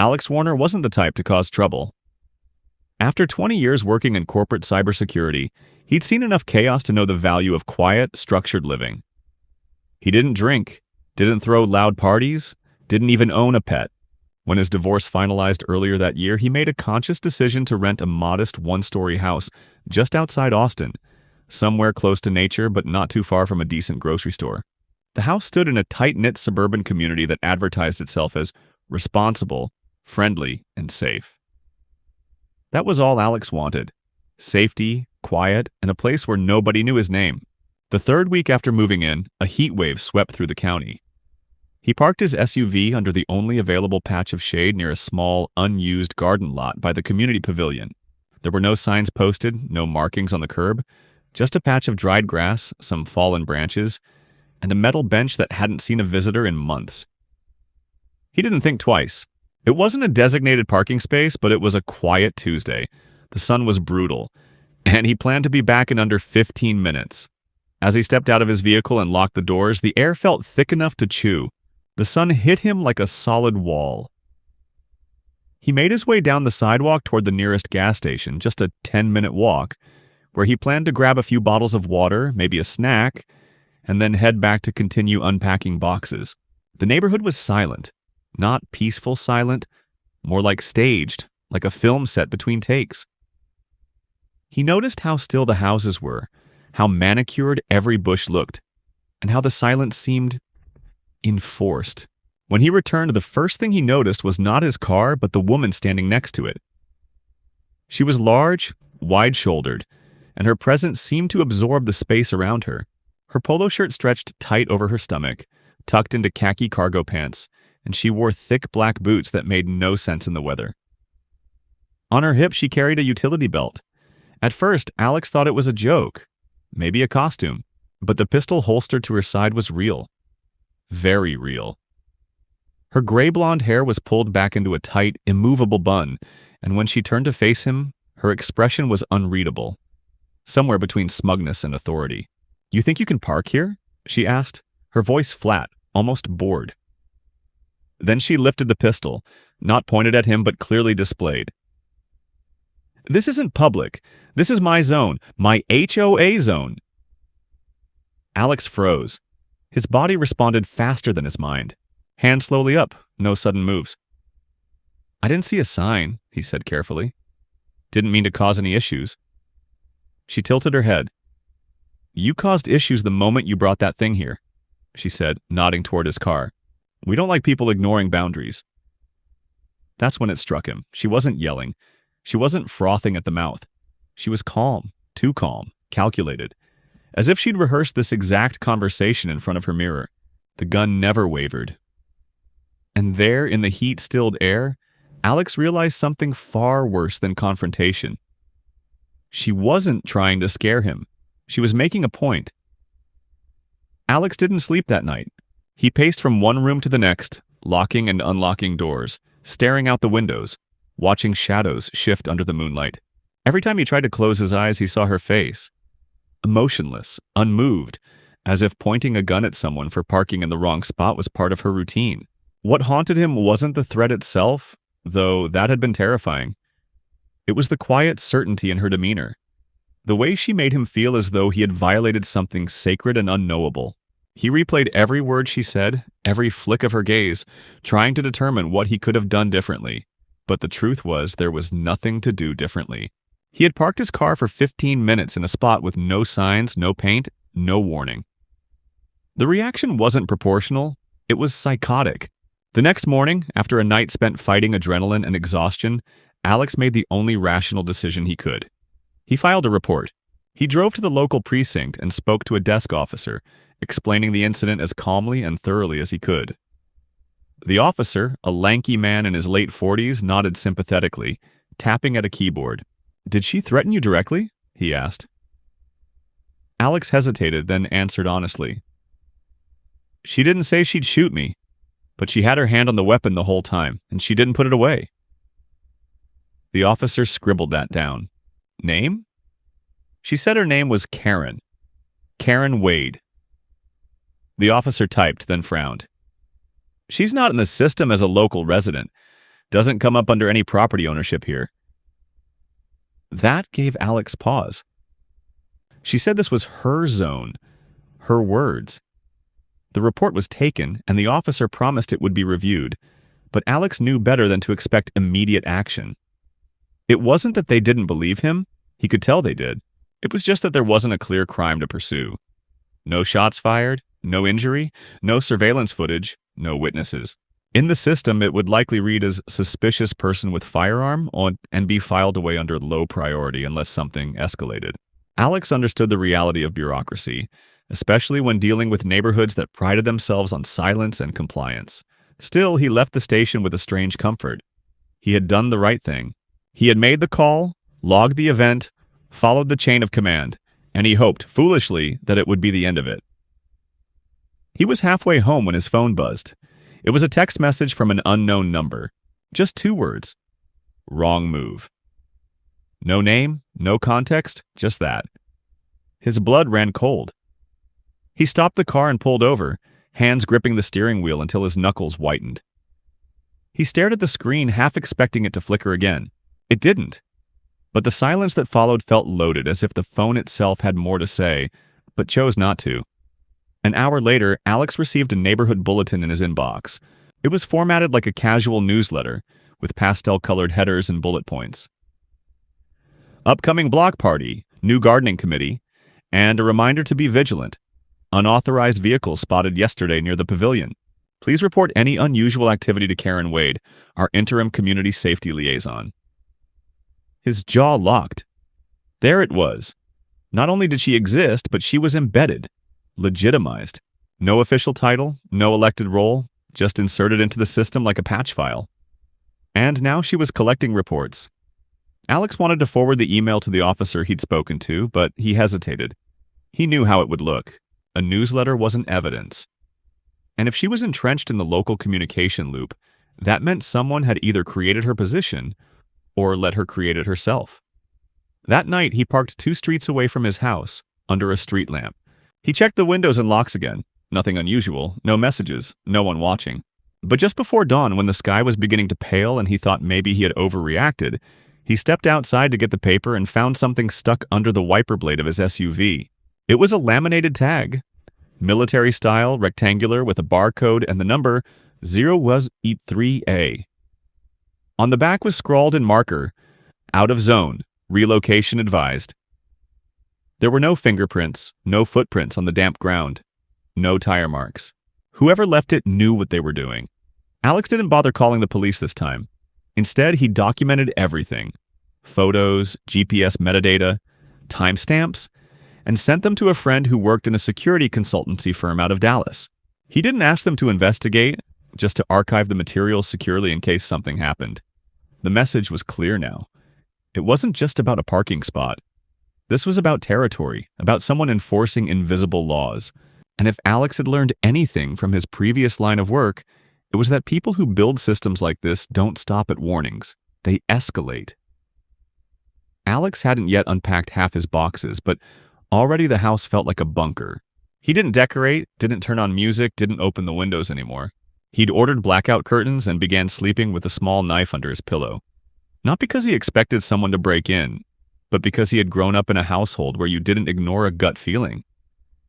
Alex Warner wasn't the type to cause trouble. After 20 years working in corporate cybersecurity, he'd seen enough chaos to know the value of quiet, structured living. He didn't drink, didn't throw loud parties, didn't even own a pet. When his divorce finalized earlier that year, he made a conscious decision to rent a modest one-story house just outside Austin, somewhere close to nature but not too far from a decent grocery store. The house stood in a tight-knit suburban community that advertised itself as responsible, friendly, and safe. That was all Alex wanted: safety, quiet, and a place where nobody knew his name. The third week after moving in, a heat wave swept through the county. He parked his SUV under the only available patch of shade near a small, unused garden lot by the community pavilion. There were no signs posted, no markings on the curb, just a patch of dried grass, some fallen branches, and a metal bench that hadn't seen a visitor in months. He didn't think twice. It wasn't a designated parking space, but it was a quiet Tuesday. The sun was brutal, and he planned to be back in under 15 minutes. As he stepped out of his vehicle and locked the doors, the air felt thick enough to chew. The sun hit him like a solid wall. He made his way down the sidewalk toward the nearest gas station, just a 10-minute walk, where he planned to grab a few bottles of water, maybe a snack, and then head back to continue unpacking boxes. The neighborhood was silent. Not peaceful silent, more like staged, like a film set between takes. He noticed how still the houses were, how manicured every bush looked, and how the silence seemed enforced. When he returned, the first thing he noticed was not his car, but the woman standing next to it. She was large, wide-shouldered, and her presence seemed to absorb the space around her. Her polo shirt stretched tight over her stomach, tucked into khaki cargo pants, and she wore thick black boots that made no sense in the weather. On her hip, she carried a utility belt. At first, Alex thought it was a joke, maybe a costume, but the pistol holstered to her side was real. Very real. Her gray blonde hair was pulled back into a tight, immovable bun, and when she turned to face him, her expression was unreadable, somewhere between smugness and authority. "You think you can park here?" she asked, her voice flat, almost bored. Then she lifted the pistol, not pointed at him but clearly displayed. "This isn't public. This is my zone, my HOA zone." Alex froze. His body responded faster than his mind. Hand slowly up, no sudden moves. "I didn't see a sign," he said carefully. "Didn't mean to cause any issues." She tilted her head. "You caused issues the moment you brought that thing here," she said, nodding toward his car. "We don't like people ignoring boundaries." That's when it struck him. She wasn't yelling. She wasn't frothing at the mouth. She was calm, too calm, calculated, as if she'd rehearsed this exact conversation in front of her mirror. The gun never wavered. And there, in the heat-stilled air, Alex realized something far worse than confrontation. She wasn't trying to scare him. She was making a point. Alex didn't sleep that night. He paced from one room to the next, locking and unlocking doors, staring out the windows, watching shadows shift under the moonlight. Every time he tried to close his eyes, he saw her face. Emotionless, unmoved, as if pointing a gun at someone for parking in the wrong spot was part of her routine. What haunted him wasn't the threat itself, though that had been terrifying. It was the quiet certainty in her demeanor. The way she made him feel as though he had violated something sacred and unknowable. He replayed every word she said, every flick of her gaze, trying to determine what he could have done differently. But the truth was, there was nothing to do differently. He had parked his car for 15 minutes in a spot with no signs, no paint, no warning. The reaction wasn't proportional. It was psychotic. The next morning, after a night spent fighting adrenaline and exhaustion, Alex made the only rational decision he could. He filed a report. He drove to the local precinct and spoke to a desk officer, explaining the incident as calmly and thoroughly as he could. The officer, a lanky man in his late 40s, nodded sympathetically, tapping at a keyboard. "Did she threaten you directly?" he asked. Alex hesitated, then answered honestly. "She didn't say she'd shoot me, but she had her hand on the weapon the whole time, and she didn't put it away." The officer scribbled that down. "Name?" She said her name was Karen. Karen Wade. The officer typed, then frowned. "She's not in the system as a local resident. Doesn't come up under any property ownership here. That gave Alex pause. She said this was her zone, her words. The report was taken, and the officer promised it would be reviewed, but Alex knew better than to expect immediate action. It wasn't that they didn't believe him. He could tell they did. It was just that there wasn't a clear crime to pursue. No shots fired, no injury, no surveillance footage, no witnesses. In the system, it would likely read as suspicious person with firearm and be filed away under low priority unless something escalated. Alex understood the reality of bureaucracy, especially when dealing with neighborhoods that prided themselves on silence and compliance. Still, he left the station with a strange comfort. He had done the right thing. He had made the call, logged the event, followed the chain of command, and he hoped, foolishly, that it would be the end of it. He was halfway home when his phone buzzed. It was a text message from an unknown number. Just 2 words. Wrong move. No name, no context, just that. His blood ran cold. He stopped the car and pulled over, hands gripping the steering wheel until his knuckles whitened. He stared at the screen, half expecting it to flicker again. It didn't. But the silence that followed felt loaded, as if the phone itself had more to say, but chose not to. An hour later, Alex received a neighborhood bulletin in his inbox. It was formatted like a casual newsletter, with pastel-colored headers and bullet points. Upcoming block party, new gardening committee, and a reminder to be vigilant. Unauthorized vehicles spotted yesterday near the pavilion. Please report any unusual activity to Karen Wade, our interim community safety liaison. His jaw locked. There it was. Not only did she exist, but she was embedded, legitimized. No official title, no elected role, just inserted into the system like a patch file. And now she was collecting reports. Alex wanted to forward the email to the officer he'd spoken to, but he hesitated. He knew how it would look. A newsletter wasn't evidence. And if she was entrenched in the local communication loop, that meant someone had either created her position or let her create it herself. That night, he parked 2 streets away from his house, under a street lamp. He checked the windows and locks again. Nothing unusual, no messages, no one watching. But just before dawn, when the sky was beginning to pale and he thought maybe he had overreacted, he stepped outside to get the paper and found something stuck under the wiper blade of his SUV. It was a laminated tag. Military style, rectangular, with a barcode and the number 083A. On the back was scrawled in marker, "Out of zone, relocation advised." There were no fingerprints, no footprints on the damp ground, no tire marks. Whoever left it knew what they were doing. Alex didn't bother calling the police this time. Instead, he documented everything. Photos, GPS metadata, timestamps, and sent them to a friend who worked in a security consultancy firm out of Dallas. He didn't ask them to investigate, just to archive the materials securely in case something happened. The message was clear now. It wasn't just about a parking spot. This was about territory, about someone enforcing invisible laws. And if Alex had learned anything from his previous line of work, it was that people who build systems like this don't stop at warnings. They escalate. Alex hadn't yet unpacked half his boxes, but already the house felt like a bunker. He didn't decorate, didn't turn on music, didn't open the windows anymore. He'd ordered blackout curtains and began sleeping with a small knife under his pillow. Not because he expected someone to break in, but because he had grown up in a household where you didn't ignore a gut feeling.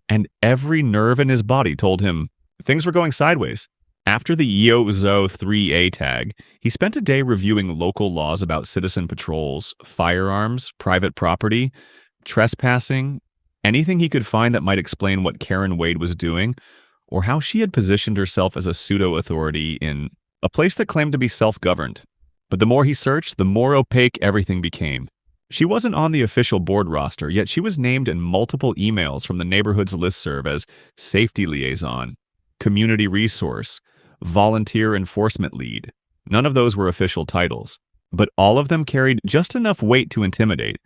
And every nerve in his body told him things were going sideways. After the EOZO 3A tag, he spent a day reviewing local laws about citizen patrols, firearms, private property, trespassing, anything he could find that might explain what Karen Wade was doing, or how she had positioned herself as a pseudo-authority in a place that claimed to be self-governed. But the more he searched, the more opaque everything became. She wasn't on the official board roster, yet she was named in multiple emails from the neighborhood's listserv as safety liaison, community resource, volunteer enforcement lead. None of those were official titles, but all of them carried just enough weight to intimidate,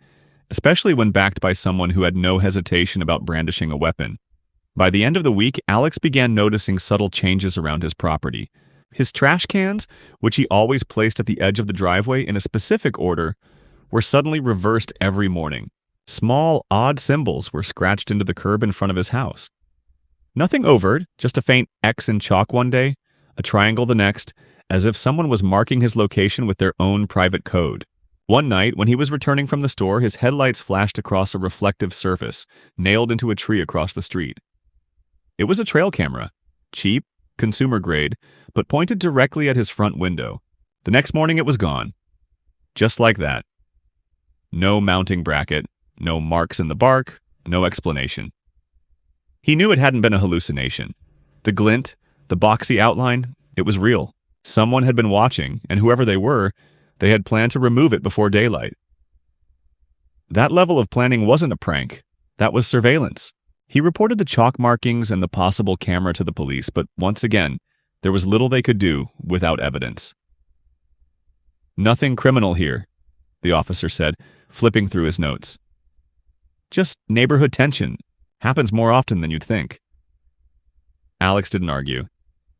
especially when backed by someone who had no hesitation about brandishing a weapon. By the end of the week, Alex began noticing subtle changes around his property. His trash cans, which he always placed at the edge of the driveway in a specific order, were suddenly reversed every morning. Small, odd symbols were scratched into the curb in front of his house. Nothing overt, just a faint X in chalk one day, a triangle the next, as if someone was marking his location with their own private code. One night, when he was returning from the store, his headlights flashed across a reflective surface, nailed into a tree across the street. It was a trail camera, cheap, consumer grade, but pointed directly at his front window. The next morning it was gone. Just like that. No mounting bracket, no marks in the bark, no explanation. He knew it hadn't been a hallucination. The glint, the boxy outline, it was real. Someone had been watching, and whoever they were, they had planned to remove it before daylight. That level of planning wasn't a prank. That was surveillance. He reported the chalk markings and the possible camera to the police, but once again, there was little they could do without evidence. "Nothing criminal here," the officer said, flipping through his notes. "Just neighborhood tension. Happens more often than you'd think." Alex didn't argue.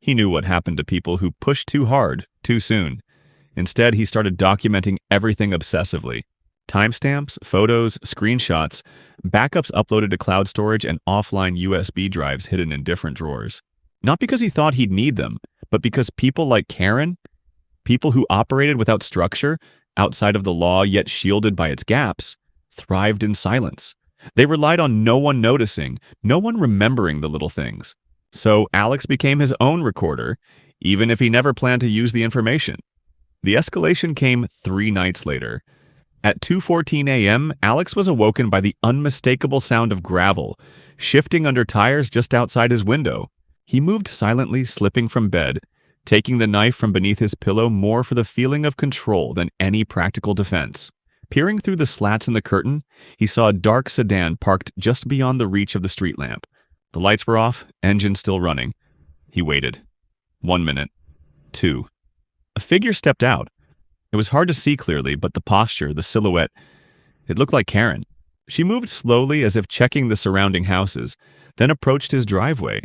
He knew what happened to people who pushed too hard, too soon. Instead, he started documenting everything obsessively. Timestamps, photos, screenshots, backups uploaded to cloud storage, and offline USB drives hidden in different drawers. Not because he thought he'd need them, but because people like Karen, people who operated without structure, outside of the law yet shielded by its gaps, thrived in silence. They relied on no one noticing, no one remembering the little things. So Alex became his own recorder, even if he never planned to use the information. The escalation came 3 nights later. At 2:14 a.m., Alex was awoken by the unmistakable sound of gravel, shifting under tires just outside his window. He moved silently, slipping from bed, taking the knife from beneath his pillow more for the feeling of control than any practical defense. Peering through the slats in the curtain, he saw a dark sedan parked just beyond the reach of the street lamp. The lights were off, engine still running. He waited. 1 minute. 2. A figure stepped out. It was hard to see clearly, but the posture, the silhouette, it looked like Karen. She moved slowly as if checking the surrounding houses, then approached his driveway.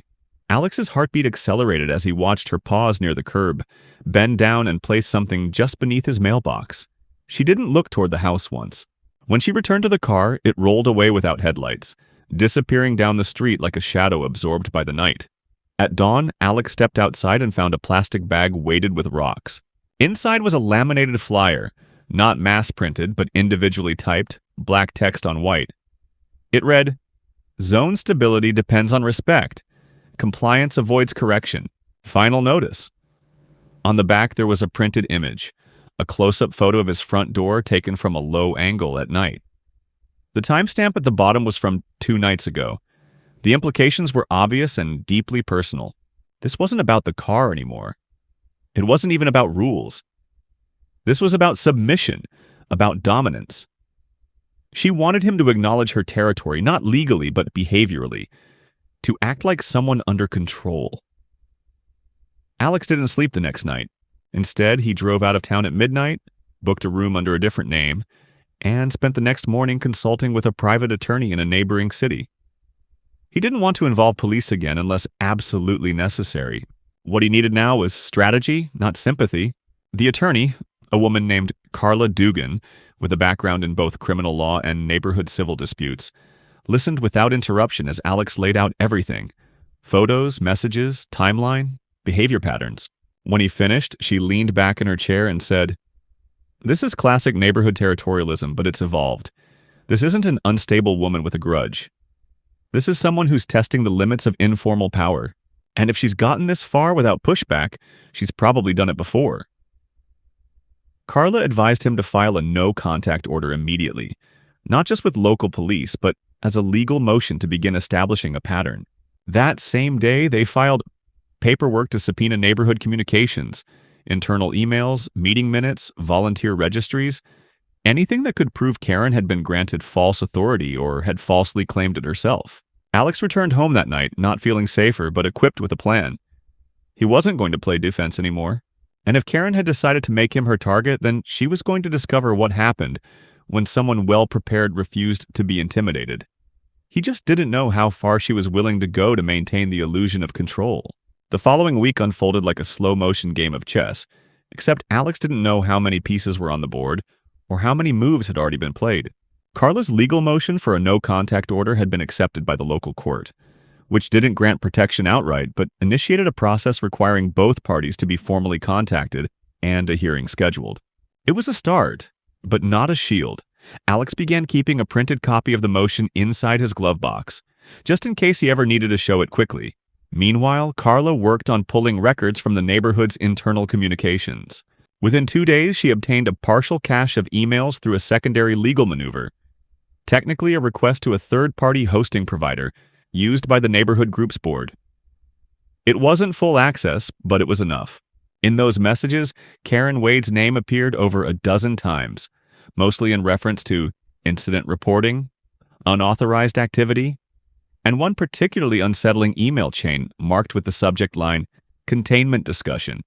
Alex's heartbeat accelerated as he watched her pause near the curb, bend down and place something just beneath his mailbox. She didn't look toward the house once. When she returned to the car, it rolled away without headlights, disappearing down the street like a shadow absorbed by the night. At dawn, Alex stepped outside and found a plastic bag weighted with rocks. Inside was a laminated flyer, not mass-printed but individually typed, black text on white. It read, "Zone stability depends on respect. Compliance avoids correction. Final notice." On the back there was a printed image, a close-up photo of his front door taken from a low angle at night. The timestamp at the bottom was from 2 nights ago. The implications were obvious and deeply personal. This wasn't about the car anymore. It wasn't even about rules. This was about submission, about dominance. She wanted him to acknowledge her territory, not legally, but behaviorally, to act like someone under control. Alex didn't sleep the next night. Instead, he drove out of town at midnight, booked a room under a different name, and spent the next morning consulting with a private attorney in a neighboring city. He didn't want to involve police again unless absolutely necessary. What he needed now was strategy, not sympathy. The attorney, a woman named Carla Dugan, with a background in both criminal law and neighborhood civil disputes, listened without interruption as Alex laid out everything: photos, messages, timeline, behavior patterns. When he finished, she leaned back in her chair and said, "This is classic neighborhood territorialism, but it's evolved. This isn't an unstable woman with a grudge. This is someone who's testing the limits of informal power. And if she's gotten this far without pushback, she's probably done it before." Carla advised him to file a no-contact order immediately, not just with local police, but as a legal motion to begin establishing a pattern. That same day, they filed paperwork to subpoena neighborhood communications, internal emails, meeting minutes, volunteer registries, anything that could prove Karen had been granted false authority or had falsely claimed it herself. Alex returned home that night, not feeling safer, but equipped with a plan. He wasn't going to play defense anymore. And if Karen had decided to make him her target, then she was going to discover what happened when someone well-prepared refused to be intimidated. He just didn't know how far she was willing to go to maintain the illusion of control. The following week unfolded like a slow-motion game of chess, except Alex didn't know how many pieces were on the board or how many moves had already been played. Carla's legal motion for a no-contact order had been accepted by the local court. which didn't grant protection outright but initiated a process requiring both parties to be formally contacted and a hearing scheduled. It was a start, but not a shield. Alex began keeping a printed copy of the motion inside his glove box, just in case he ever needed to show it quickly. Meanwhile, Carla worked on pulling records from the neighborhood's internal communications. Within 2 days, she obtained a partial cache of emails through a secondary legal maneuver, technically a request to a third-party hosting provider used by the neighborhood groups board. It wasn't full access, but it was enough. In those messages, Karen Wade's name appeared over a dozen times, mostly in reference to incident reporting, unauthorized activity, and one particularly unsettling email chain marked with the subject line, containment discussion.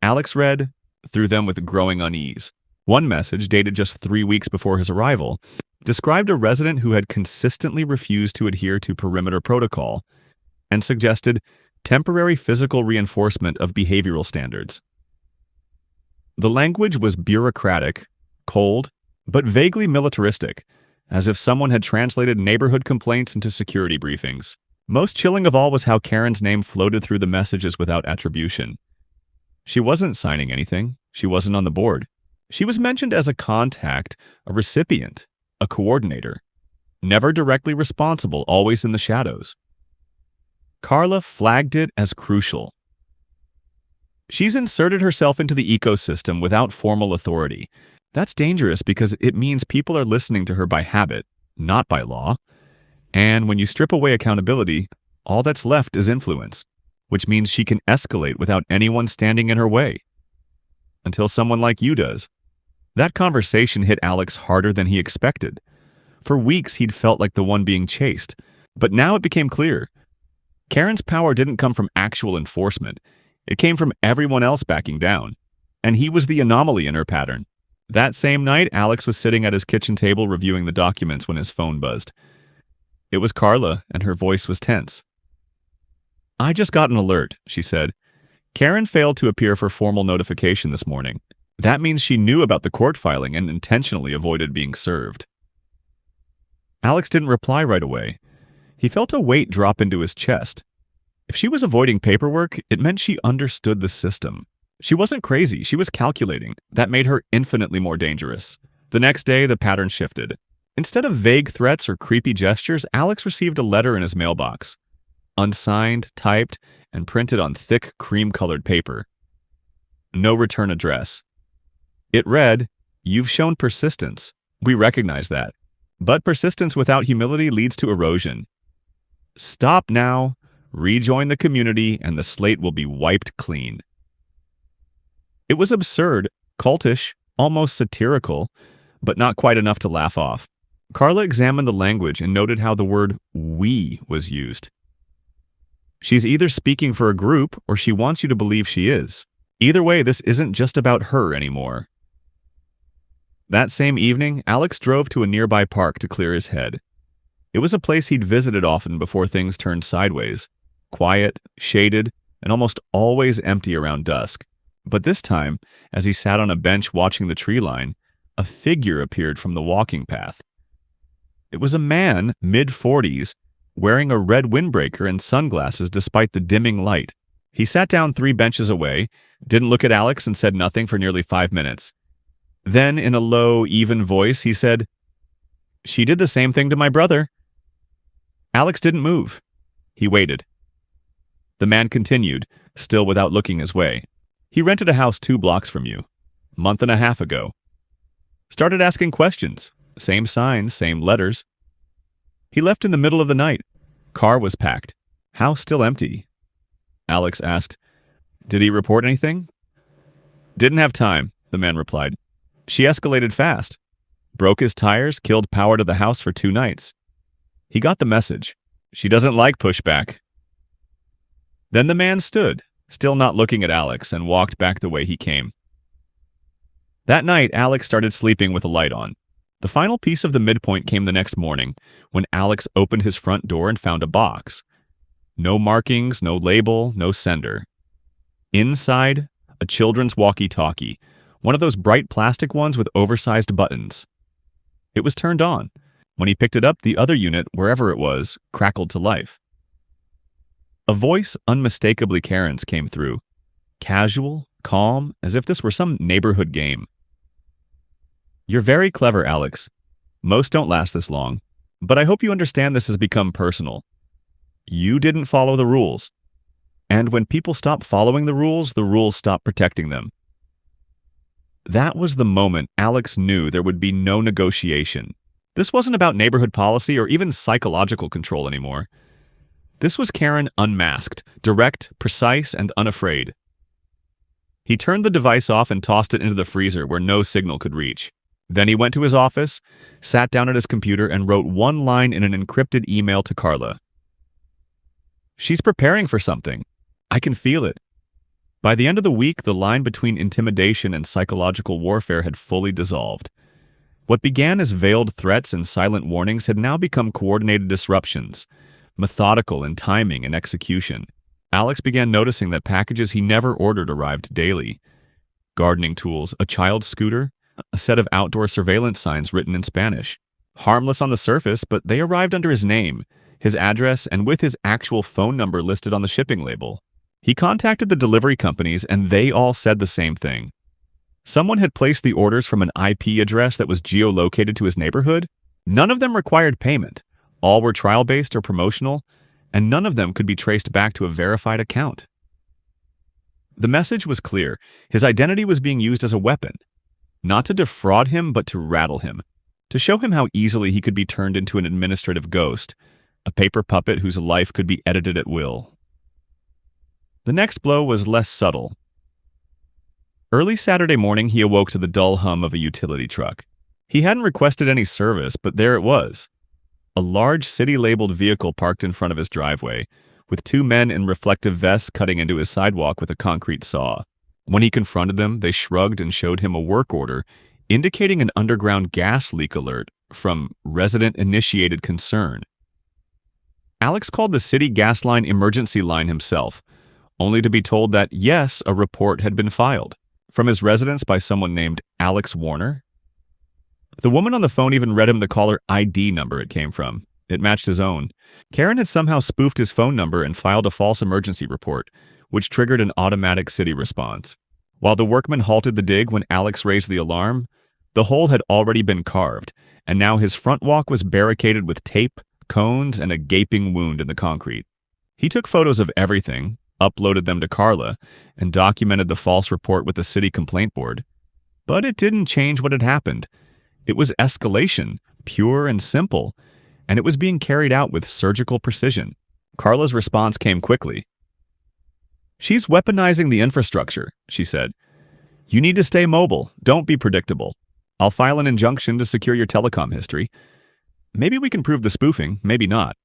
Alex read through them with growing unease. One message, dated just 3 weeks before his arrival, described a resident who had consistently refused to adhere to perimeter protocol and suggested temporary physical reinforcement of behavioral standards. The language was bureaucratic, cold, but vaguely militaristic, as if someone had translated neighborhood complaints into security briefings. Most chilling of all was how Karen's name floated through the messages without attribution. She wasn't signing anything. She wasn't on the board. She was mentioned as a contact, a recipient, a coordinator. Never directly responsible, always in the shadows. Carla flagged it as crucial. She's inserted herself into the ecosystem without formal authority. That's dangerous because it means people are listening to her by habit, not by law. And when you strip away accountability, all that's left is influence, which means she can escalate without anyone standing in her way. Until someone like you does. That conversation hit Alex harder than he expected. For weeks, he'd felt like the one being chased, but now it became clear. Karen's power didn't come from actual enforcement. It came from everyone else backing down, and he was the anomaly in her pattern. That same night, Alex was sitting at his kitchen table reviewing the documents when his phone buzzed. It was Carla, and her voice was tense. "I just got an alert," she said. "Karen failed to appear for formal notification this morning. That means she knew about the court filing and intentionally avoided being served." Alex didn't reply right away. He felt a weight drop into his chest. If she was avoiding paperwork, it meant she understood the system. She wasn't crazy, she was calculating. That made her infinitely more dangerous. The next day, the pattern shifted. Instead of vague threats or creepy gestures, Alex received a letter in his mailbox. Unsigned, typed, and printed on thick, cream-colored paper. No return address. It read, "You've shown persistence. We recognize that. But persistence without humility leads to erosion. Stop now, rejoin the community, and the slate will be wiped clean." It was absurd, cultish, almost satirical, but not quite enough to laugh off. Carla examined the language and noted how the word "we" was used. She's either speaking for a group or she wants you to believe she is. Either way, this isn't just about her anymore. That same evening, Alex drove to a nearby park to clear his head. It was a place he'd visited often before things turned sideways. Quiet, shaded, and almost always empty around dusk. But this time, as he sat on a bench watching the tree line, a figure appeared from the walking path. It was a man, mid-40s, wearing a red windbreaker and sunglasses despite the dimming light. He sat down 3 benches away, didn't look at Alex, and said nothing for nearly 5 minutes. Then, in a low, even voice, he said, "She did the same thing to my brother." Alex didn't move. He waited. The man continued, still without looking his way. "He rented a house 2 blocks from you, a month and a half ago. Started asking questions. Same signs, same letters. He left in the middle of the night. Car was packed. House still empty." Alex asked, "Did he report anything?" "Didn't have time," the man replied. "She escalated fast. Broke his tires, killed power to the house for 2 nights. He got the message. She doesn't like pushback." Then the man stood, still not looking at Alex, and walked back the way he came. That night, Alex started sleeping with a light on. The final piece of the midpoint came the next morning, when Alex opened his front door and found a box. No markings, no label, no sender. Inside, a children's walkie-talkie, one of those bright plastic ones with oversized buttons. It was turned on. When he picked it up, the other unit, wherever it was, crackled to life. A voice unmistakably Karen's came through, casual, calm, as if this were some neighborhood game. "You're very clever, Alex. Most don't last this long, but I hope you understand this has become personal. You didn't follow the rules. And when people stop following the rules stop protecting them." That was the moment Alex knew there would be no negotiation. This wasn't about neighborhood policy or even psychological control anymore. This was Karen unmasked, direct, precise, and unafraid. He turned the device off and tossed it into the freezer where no signal could reach. Then he went to his office, sat down at his computer, and wrote one line in an encrypted email to Carla. "She's preparing for something. I can feel it." By the end of the week, the line between intimidation and psychological warfare had fully dissolved. What began as veiled threats and silent warnings had now become coordinated disruptions, methodical in timing and execution. Alex began noticing that packages he never ordered arrived daily. Gardening tools, a child's scooter, a set of outdoor surveillance signs written in Spanish. Harmless on the surface, but they arrived under his name, his address, and with his actual phone number listed on the shipping label. He contacted the delivery companies, and they all said the same thing. Someone had placed the orders from an IP address that was geolocated to his neighborhood. None of them required payment. All were trial-based or promotional, and none of them could be traced back to a verified account. The message was clear. His identity was being used as a weapon, not to defraud him, but to rattle him, to show him how easily he could be turned into an administrative ghost, a paper puppet whose life could be edited at will. The next blow was less subtle. Early Saturday morning, he awoke to the dull hum of a utility truck. He hadn't requested any service, but there it was. A large city-labeled vehicle parked in front of his driveway, with two men in reflective vests cutting into his sidewalk with a concrete saw. When he confronted them, they shrugged and showed him a work order, indicating an underground gas leak alert from resident-initiated concern. Alex called the city gas line emergency line himself, only to be told that, yes, a report had been filed. From his residence by someone named Alex Warner. The woman on the phone even read him the caller ID number it came from. It matched his own. Karen had somehow spoofed his phone number and filed a false emergency report, which triggered an automatic city response. While the workmen halted the dig when Alex raised the alarm, the hole had already been carved, and now his front walk was barricaded with tape, cones, and a gaping wound in the concrete. He took photos of everything, uploaded them to Carla, and documented the false report with the city complaint board. But it didn't change what had happened. It was escalation, pure and simple, and it was being carried out with surgical precision. Carla's response came quickly. "She's weaponizing the infrastructure," she said. "You need to stay mobile. Don't be predictable. I'll file an injunction to secure your telecom history. Maybe we can prove the spoofing, maybe not.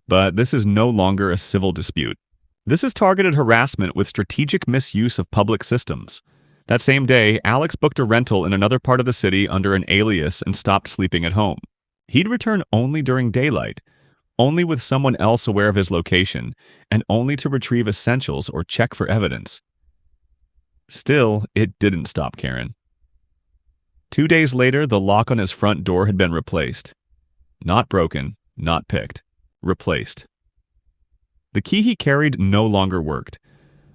But this is no longer a civil dispute. This is targeted harassment with strategic misuse of public systems." That same day, Alex booked a rental in another part of the city under an alias and stopped sleeping at home. He'd return only during daylight, only with someone else aware of his location, and only to retrieve essentials or check for evidence. Still, it didn't stop Karen. 2 days later, the lock on his front door had been replaced. Not broken, not picked. Replaced. The key he carried no longer worked.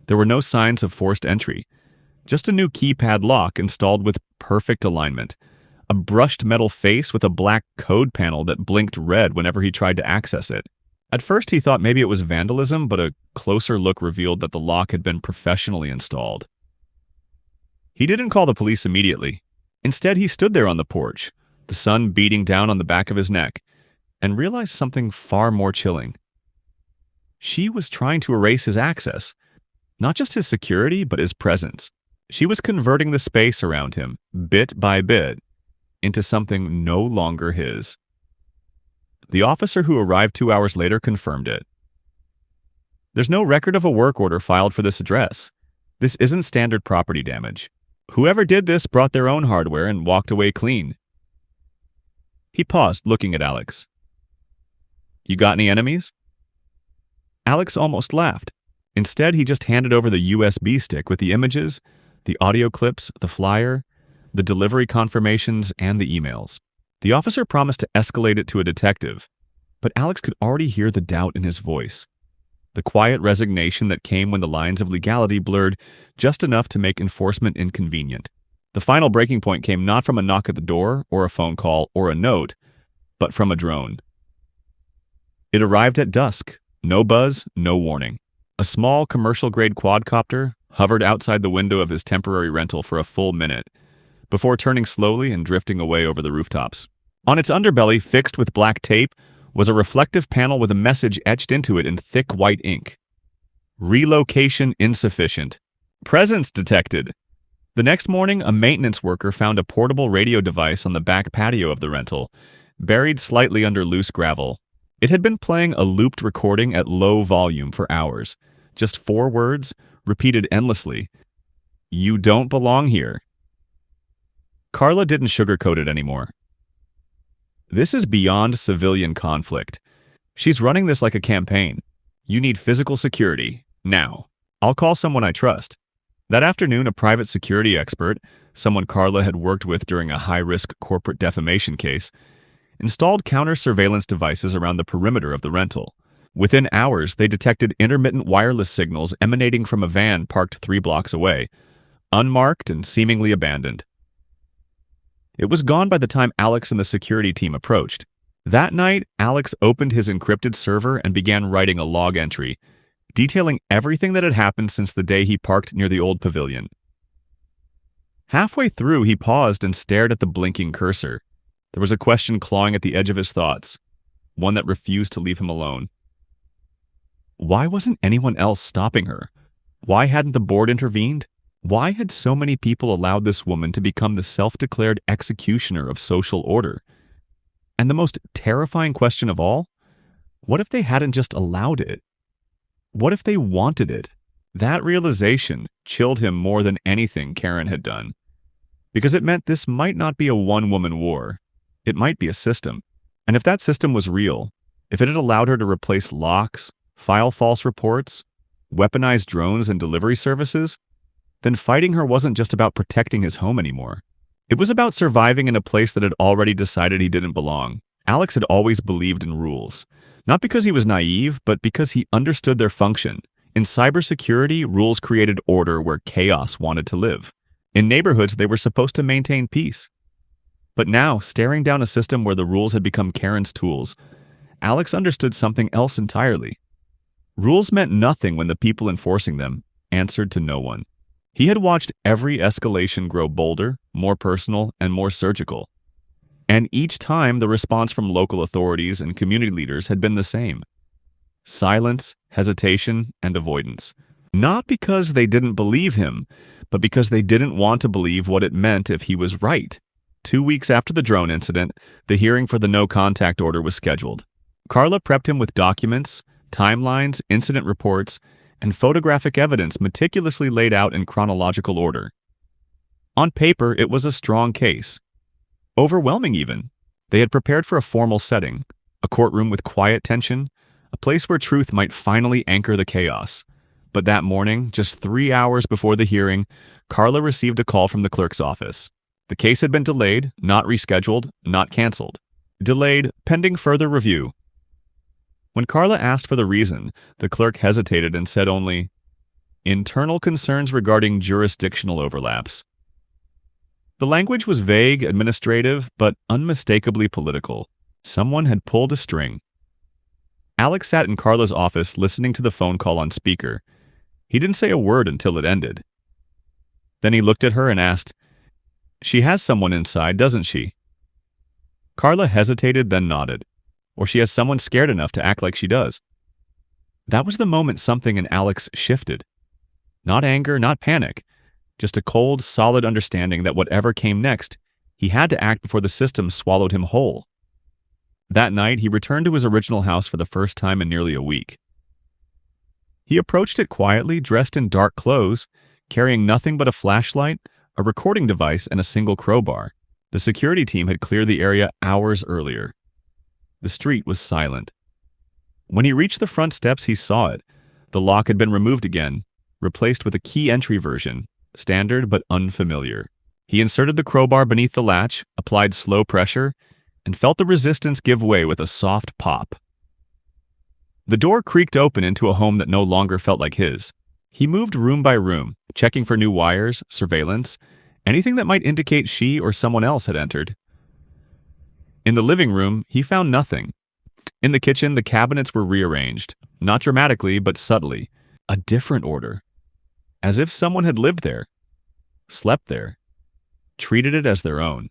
There were no signs of forced entry. Just a new keypad lock installed with perfect alignment. A brushed metal face with a black code panel that blinked red whenever he tried to access it. At first he thought maybe it was vandalism, but a closer look revealed that the lock had been professionally installed. He didn't call the police immediately. Instead, he stood there on the porch, the sun beating down on the back of his neck, and realized something far more chilling. She was trying to erase his access. Not just his security, but his presence. She was converting the space around him, bit by bit, into something no longer his. The officer who arrived 2 hours later confirmed it. "There's no record of a work order filed for this address. This isn't standard property damage. Whoever did this brought their own hardware and walked away clean." He paused, looking at Alex. "You got any enemies?" Alex almost laughed. Instead, he just handed over the USB stick with the images, the audio clips, the flyer, the delivery confirmations, and the emails. The officer promised to escalate it to a detective, but Alex could already hear the doubt in his voice. The quiet resignation that came when the lines of legality blurred just enough to make enforcement inconvenient. The final breaking point came not from a knock at the door, or a phone call, or a note, but from a drone. It arrived at dusk. No buzz, no warning. A small commercial-grade quadcopter hovered outside the window of his temporary rental for a full minute, before turning slowly and drifting away over the rooftops. On its underbelly, fixed with black tape, was a reflective panel with a message etched into it in thick white ink. Relocation insufficient. Presence detected. The next morning, a maintenance worker found a portable radio device on the back patio of the rental, buried slightly under loose gravel. It had been playing a looped recording at low volume for hours. Just 4 words, repeated endlessly. "You don't belong here." Carla didn't sugarcoat it anymore. This is beyond civilian conflict. She's running this like a campaign. You need physical security. Now. I'll call someone I trust. That afternoon, a private security expert, someone Carla had worked with during a high-risk corporate defamation case, installed counter-surveillance devices around the perimeter of the rental. Within hours, they detected intermittent wireless signals emanating from a van parked 3 blocks away, unmarked and seemingly abandoned. It was gone by the time Alex and the security team approached. That night, Alex opened his encrypted server and began writing a log entry, detailing everything that had happened since the day he parked near the old pavilion. Halfway through, he paused and stared at the blinking cursor. There was a question clawing at the edge of his thoughts, one that refused to leave him alone. Why wasn't anyone else stopping her? Why hadn't the board intervened? Why had so many people allowed this woman to become the self-declared executioner of social order? And the most terrifying question of all, what if they hadn't just allowed it? What if they wanted it? That realization chilled him more than anything Karen had done, because it meant this might not be a one-woman war. It might be a system. And if that system was real, if it had allowed her to replace locks, file false reports, weaponize drones and delivery services, then fighting her wasn't just about protecting his home anymore. It was about surviving in a place that had already decided he didn't belong. Alex had always believed in rules, not because he was naive, but because he understood their function. In cybersecurity, rules created order where chaos wanted to live. In neighborhoods, they were supposed to maintain peace. But now, staring down a system where the rules had become Karen's tools, Alex understood something else entirely. Rules meant nothing when the people enforcing them answered to no one. He had watched every escalation grow bolder, more personal, and more surgical. And each time, the response from local authorities and community leaders had been the same. Silence, hesitation, and avoidance. Not because they didn't believe him, but because they didn't want to believe what it meant if he was right. 2 weeks after the drone incident, the hearing for the no-contact order was scheduled. Carla prepped him with documents, timelines, incident reports, and photographic evidence meticulously laid out in chronological order. On paper, it was a strong case. Overwhelming, even. They had prepared for a formal setting, a courtroom with quiet tension, a place where truth might finally anchor the chaos. But that morning, just 3 hours before the hearing, Carla received a call from the clerk's office. The case had been delayed, not rescheduled, not canceled. Delayed, pending further review. When Carla asked for the reason, the clerk hesitated and said only, "Internal concerns regarding jurisdictional overlaps." The language was vague, administrative, but unmistakably political. Someone had pulled a string. Alex sat in Carla's office listening to the phone call on speaker. He didn't say a word until it ended. Then he looked at her and asked, "She has someone inside, doesn't she?" Carla hesitated, then nodded. Or she has someone scared enough to act like she does. That was the moment something in Alex shifted. Not anger, not panic. Just a cold, solid understanding that whatever came next, he had to act before the system swallowed him whole. That night, he returned to his original house for the first time in nearly a week. He approached it quietly, dressed in dark clothes, carrying nothing but a flashlight, a recording device, and a single crowbar. The security team had cleared the area hours earlier. The street was silent. When he reached the front steps, he saw it. The lock had been removed again, replaced with a key entry version, standard but unfamiliar. He inserted the crowbar beneath the latch, applied slow pressure, and felt the resistance give way with a soft pop. The door creaked open into a home that no longer felt like his. He moved room by room, checking for new wires, surveillance, anything that might indicate she or someone else had entered. In the living room, he found nothing. In the kitchen, the cabinets were rearranged, not dramatically, but subtly. A different order. As if someone had lived there, slept there, treated it as their own.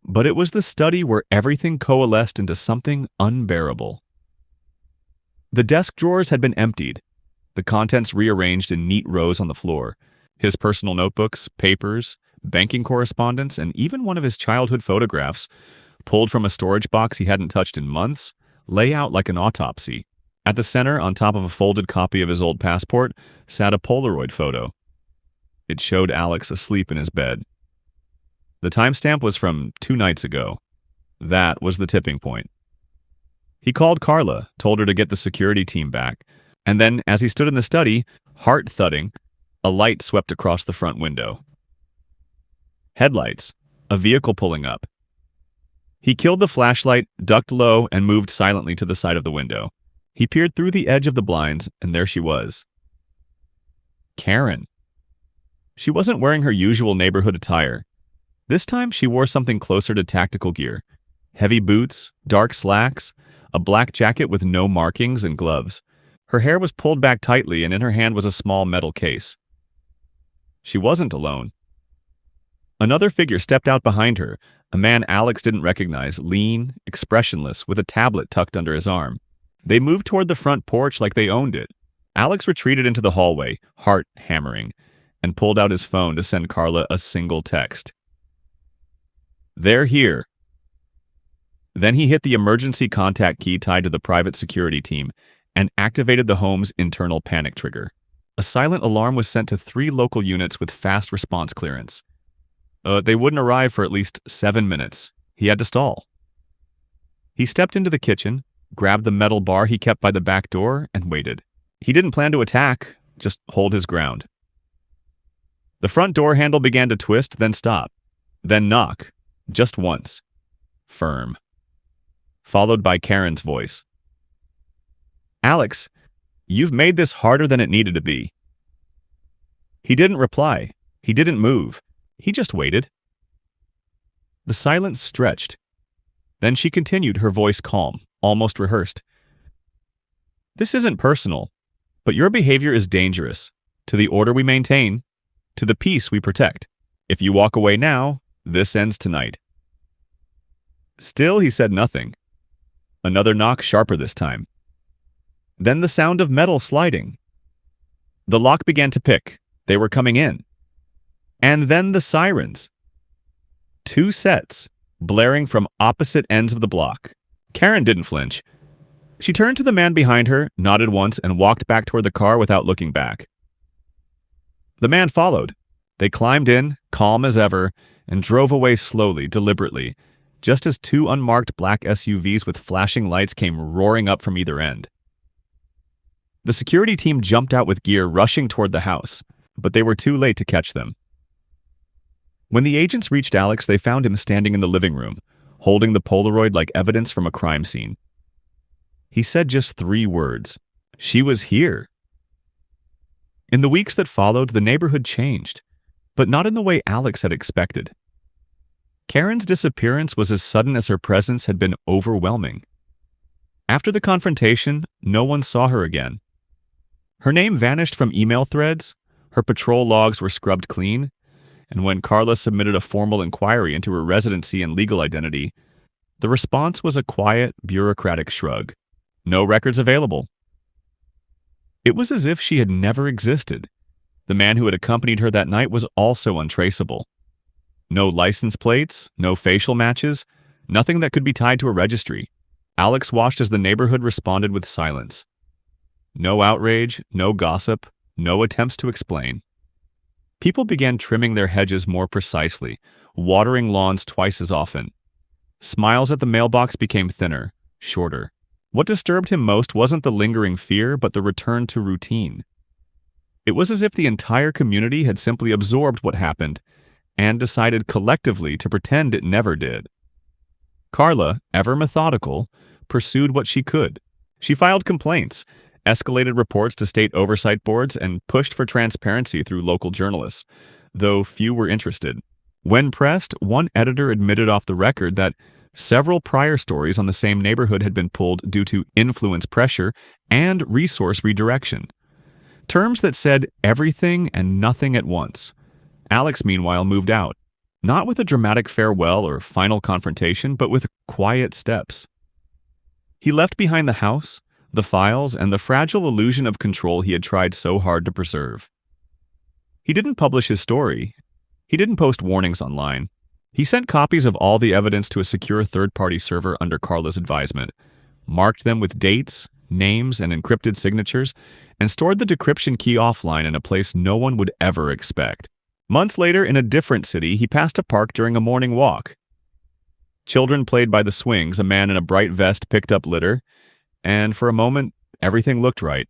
But it was the study where everything coalesced into something unbearable. The desk drawers had been emptied, the contents rearranged in neat rows on the floor. His personal notebooks, papers, banking correspondence, and even one of his childhood photographs, pulled from a storage box he hadn't touched in months, lay out like an autopsy. At the center, on top of a folded copy of his old passport, sat a Polaroid photo. It showed Alex asleep in his bed. The timestamp was from 2 nights ago. That was the tipping point. He called Carla, told her to get the security team back, and then, as he stood in the study, heart thudding, a light swept across the front window. Headlights, a vehicle pulling up. He killed the flashlight, ducked low, and moved silently to the side of the window. He peered through the edge of the blinds, and there she was. Karen. She wasn't wearing her usual neighborhood attire. This time, she wore something closer to tactical gear. Heavy boots, dark slacks, a black jacket with no markings, and gloves. Her hair was pulled back tightly, and in her hand was a small metal case. She wasn't alone. Another figure stepped out behind her, a man Alex didn't recognize, lean, expressionless, with a tablet tucked under his arm. They moved toward the front porch like they owned it. Alex retreated into the hallway, heart hammering, and pulled out his phone to send Carla a single text. "They're here." Then he hit the emergency contact key tied to the private security team and activated the home's internal panic trigger. A silent alarm was sent to 3 local units with fast response clearance. They wouldn't arrive for at least 7 minutes. He had to stall. He stepped into the kitchen, grabbed the metal bar he kept by the back door, and waited. He didn't plan to attack, just hold his ground. The front door handle began to twist, then stop, then knock, just once. Firm. Followed by Karen's voice. "Alex, you've made this harder than it needed to be." He didn't reply. He didn't move. He just waited. The silence stretched. Then she continued, her voice calm, almost rehearsed. "This isn't personal, but your behavior is dangerous. To the order we maintain, to the peace we protect. If you walk away now, this ends tonight." Still, he said nothing. Another knock, sharper this time. Then the sound of metal sliding. The lock began to pick. They were coming in. And then the sirens. 2 sets, blaring from opposite ends of the block. Karen didn't flinch. She turned to the man behind her, nodded once, and walked back toward the car without looking back. The man followed. They climbed in, calm as ever, and drove away slowly, deliberately, just as 2 unmarked black SUVs with flashing lights came roaring up from either end. The security team jumped out with gear, rushing toward the house, but they were too late to catch them. When the agents reached Alex, they found him standing in the living room, holding the Polaroid like evidence from a crime scene. He said just 3 words. She was here. In the weeks that followed, the neighborhood changed, but not in the way Alex had expected. Karen's disappearance was as sudden as her presence had been overwhelming. After the confrontation, no one saw her again. Her name vanished from email threads, her patrol logs were scrubbed clean, and when Carla submitted a formal inquiry into her residency and legal identity, the response was a quiet, bureaucratic shrug. No records available. It was as if she had never existed. The man who had accompanied her that night was also untraceable. No license plates, no facial matches, nothing that could be tied to a registry. Alex watched as the neighborhood responded with silence. No outrage, no gossip, no attempts to explain. People began trimming their hedges more precisely, watering lawns twice as often. Smiles at the mailbox became thinner, shorter. What disturbed him most wasn't the lingering fear, but the return to routine. It was as if the entire community had simply absorbed what happened and decided collectively to pretend it never did. Carla, ever methodical, pursued what she could. She filed complaints, escalated reports to state oversight boards, and pushed for transparency through local journalists, though few were interested. When pressed, one editor admitted off the record that several prior stories on the same neighborhood had been pulled due to influence pressure and resource redirection. Terms that said everything and nothing at once. Alex, meanwhile, moved out, not with a dramatic farewell or final confrontation, but with quiet steps. He left behind the house, the files, and the fragile illusion of control he had tried so hard to preserve. He didn't publish his story. He didn't post warnings online. He sent copies of all the evidence to a secure third-party server under Carla's advisement, marked them with dates, names, and encrypted signatures, and stored the decryption key offline in a place no one would ever expect. Months later, in a different city, he passed a park during a morning walk. Children played by the swings, a man in a bright vest picked up litter, and for a moment, everything looked right.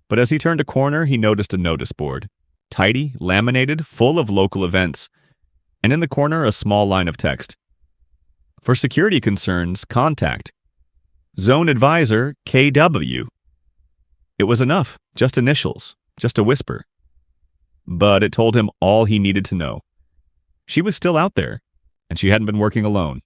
But as he turned a corner, he noticed a notice board. Tidy, laminated, full of local events, and in the corner a small line of text. For security concerns, contact Zone Advisor KW. It was enough, just initials, just a whisper. But it told him all he needed to know. She was still out there, and she hadn't been working alone.